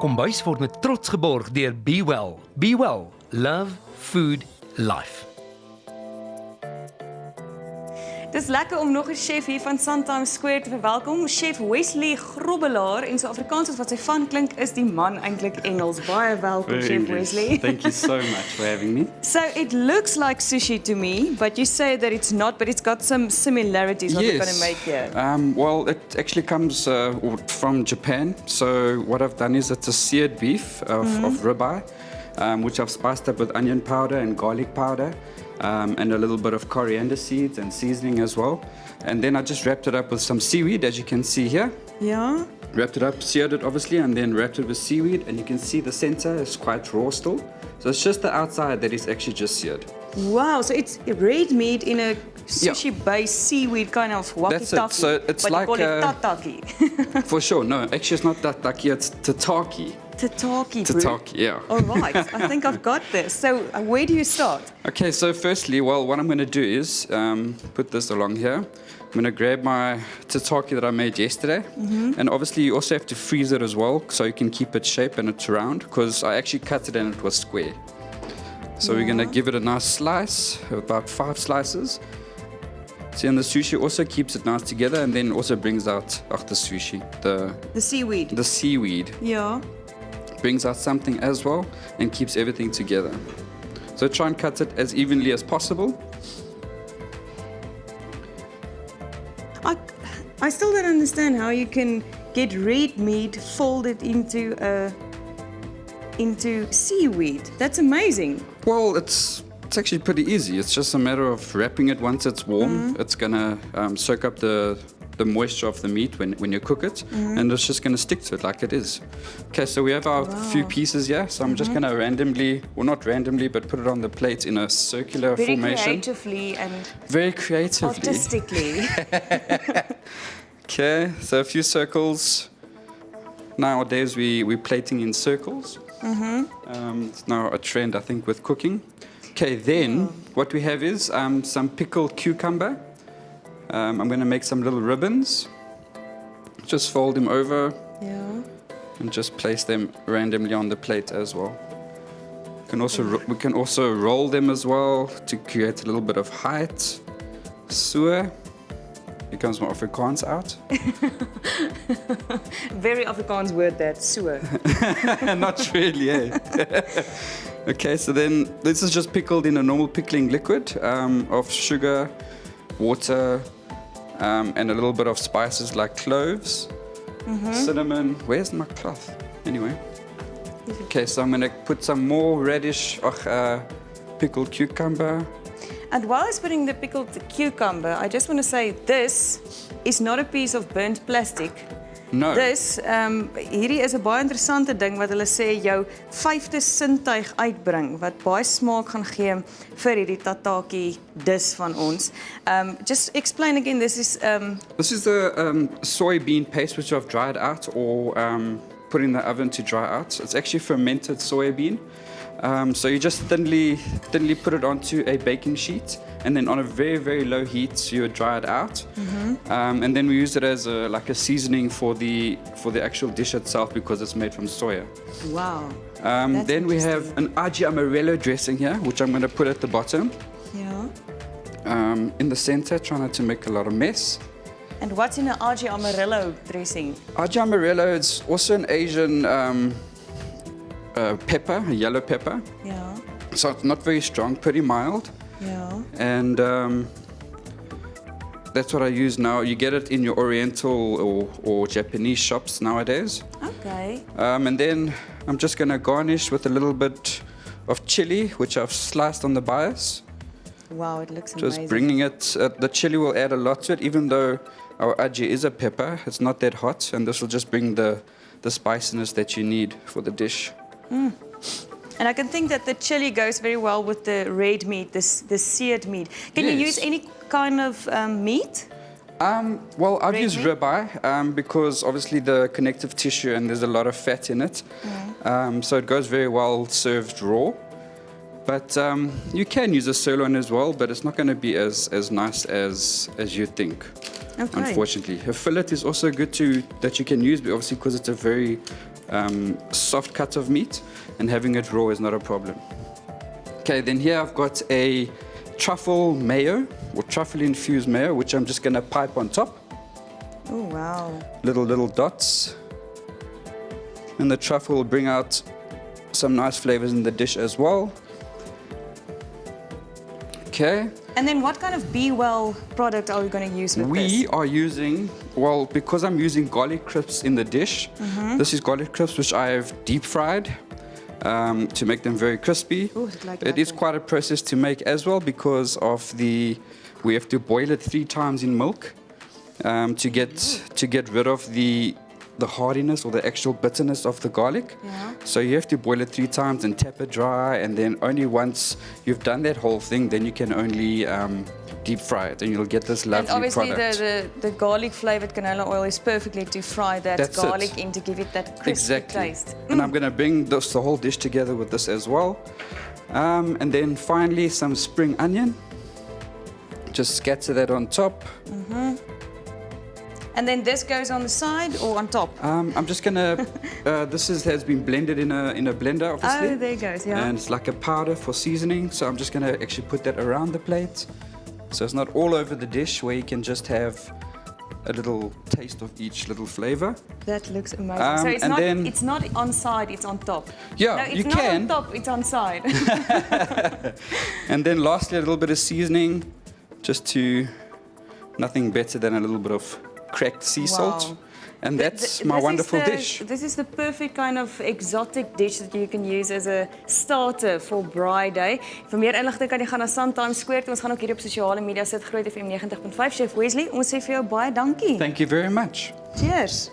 Kombuis word met trots geborg deur Be Well. Be Well, love, food, life. Dis lekker om nog 'n chef hier van Sandtime Square te verwelkom. Chef Wesley Grobbelaar en so Afrikaans as wat sy van klink is die man eintlik Engels. Baie welkom Chef Wesley. Thank you so much for having me. So it looks like sushi to me, but you say that it's not, but it's got some similarities what you're going to make here. Well, it actually comes from Japan. So what I've done is it's a seared beef of ribeye, which I've spiced up with onion powder and garlic powder. And a little bit of coriander seeds and seasoning as well. And then I just wrapped it up with some seaweed, as you can see here. Yeah. Wrapped it up, seared it obviously, and then wrapped it with seaweed. And you can see the center is quite raw still. So it's just the outside that is actually just seared. Wow, so it's red meat in a sushi-based seaweed kind of wacky-tacky. That's it. So it's but like you call it tataki. For sure. No, actually it's not tataki, it's tataki. Tataki, Tataki, yeah. All right, I think I've got this. So where do you start? Okay, so firstly, well, what I'm going to do is put this along here. I'm going to grab my tataki that I made yesterday. And obviously you also have to freeze it as well so you can keep its shape and it's round, because I actually cut it and it was square. So we're going to give it a nice slice, about 5 slices. See, and the sushi also keeps it nice together and then also brings out the sushi, the seaweed. The seaweed. Yeah. Brings out something as well and keeps everything together. So try and cut it as evenly as possible. I still don't understand how you can get red meat folded into seaweed. That's amazing. Well, it's actually pretty easy. It's just a matter of wrapping it once it's warm. It's gonna soak up the moisture of the meat when you cook it, and it's just going to stick to it like it is. Okay, so we have our few pieces here, so I'm just going to randomly, well not randomly, but put it on the plate in a circular formation. Very creatively. Artistically. Okay, so a few circles. Nowadays we're plating in circles. It's now a trend, I think, with cooking. Okay, then what we have is some pickled cucumber. I'm going to make some little ribbons. Just fold them over. Yeah. And just place them randomly on the plate as well. We can also roll them as well to create a little bit of height. So here comes my Afrikaans out. Very Afrikaans word that, so. Not really, eh? Okay, so then this is just pickled in a normal pickling liquid of sugar, water, and a little bit of spices like cloves, cinnamon. Where's my cloth? Anyway. Okay, so I'm going to put some more radish, pickled cucumber. And while I was putting the pickled cucumber, I just want to say this is not a piece of burnt plastic. No. Dis hierdie is 'n baie interessante ding wat hulle sê jou 5de sintuig uitbring wat baie smaak gaan gee vir hierdie tataki dis van ons. Just explain again, this is the soybean paste which I've dried out or put in the oven to dry out. It's actually fermented soybean. So you just thinly put it onto a baking sheet, and then on a very, very low heat you dry it out. And then we use it as like a seasoning for the actual dish itself, because it's made from soya. Wow. Then we have an aji amarello dressing here, which I'm going to put at the bottom. Yeah. In the center, try not to make a lot of mess. And what's in an aji amarello dressing? Aji amarello is also an Asian pepper, a yellow pepper. Yeah. So it's not very strong, pretty mild. Yeah. And that's what I use now. You get it in your Oriental or Japanese shops nowadays. Okay. And then I'm just going to garnish with a little bit of chili, which I've sliced on the bias. Wow, it looks amazing. Just bringing it, the chili will add a lot to it, even though our aji is a pepper. It's not that hot, and this will just bring the spiciness that you need for the dish. And I can think that the chili goes very well with the red meat, the seared meat. Can you use any kind of meat? Well, I've used ribeye because obviously the connective tissue and there's a lot of fat in it. So it goes very well served raw. But you can use a sirloin as well, but it's not going to be as nice as you think. Okay. Unfortunately, a fillet is also good that you can use, but obviously because it's a very soft cuts of meat, and having it raw is not a problem. Okay, then here I've got a truffle mayo, or truffle-infused mayo, which I'm just going to pipe on top. Oh, wow. Little dots. And the truffle will bring out some nice flavors in the dish as well. Okay. And then what kind of Be Well product are we going to use with this? We are using, well, because I'm using garlic crisps in the dish, this is garlic crisps which I've deep fried to make them very crispy. Ooh, it is quite a process to make as well because of we have to boil it 3 times in milk to get rid of the hardiness or the actual bitterness of the garlic. Yeah. So you have to boil it 3 times and tap it dry, and then only once you've done that whole thing, then you can only deep fry it, and you'll get this lovely and obviously product. the garlic flavored canola oil is perfectly to fry that That's garlic it. in to give it that crispy Exactly. taste. And I'm going to bring the whole dish together with this as well. And then finally some spring onion. Just scatter that on top. And then this goes on the side or on top? I'm just gonna. This has been blended in a blender, obviously. Oh, there it goes, yeah. And it's like a powder for seasoning. So I'm just gonna actually put that around the plate, so it's not all over the dish, where you can just have a little taste of each little flavor. That looks amazing. So it's not on side, it's on top. Yeah, no, it's you not can. on top, it's on side. And then lastly, a little bit of seasoning, just to nothing better than a little bit of cracked sea salt. And that's my wonderful dish. This is the perfect kind of exotic dish that you can use as a starter for Braai Day. Vir meer inligting kan jy gaan na Sandtime Square. Ons gaan ook hier op sosiale media sit, Groot FM 90.5. Chef Wesley, ons sê vir jou baie dankie. Thank you very much. Cheers.